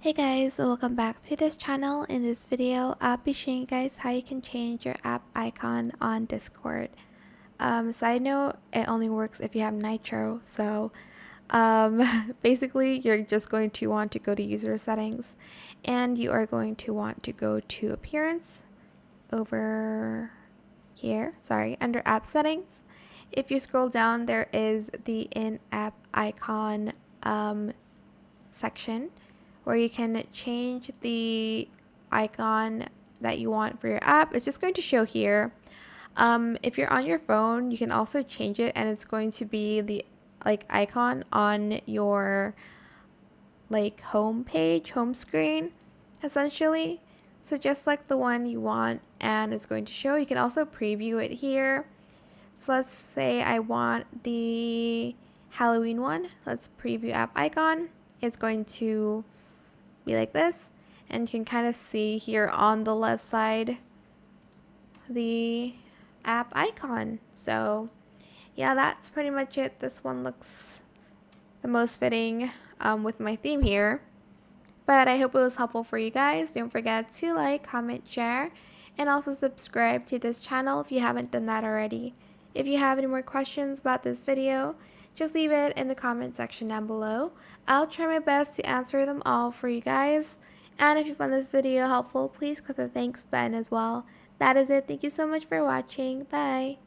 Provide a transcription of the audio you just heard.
Hey guys, welcome back to this channel. In this video, I'll be showing you guys how you can change your app icon on Discord. Side note, it only works if you have Nitro, so basically you're just going to want to go to user settings and you are going to want to go to appearance over here, under app settings. If you scroll down, there is the in-app icon section where you can change the icon that you want for your app. It's just going to show here. If you're on your phone, you can also change it and it's going to be the icon on your home page, home screen, essentially. So just select the one you want and it's going to show. You can also preview it here. So let's say I want the Halloween one. Let's preview app icon. It's going to be like this, and you can kind of see here on the left side the app icon. So yeah, that's pretty much it. This one looks the most fitting with my theme here, but I hope it was helpful for you guys. Don't forget to like, comment, share, and also subscribe to this channel if you haven't done that already. If you have any more questions about this video, just leave it in the comment section down below. I'll try my best to answer them all for you guys. And if you found this video helpful, please click the thanks button as well. That is it. Thank you so much for watching. Bye.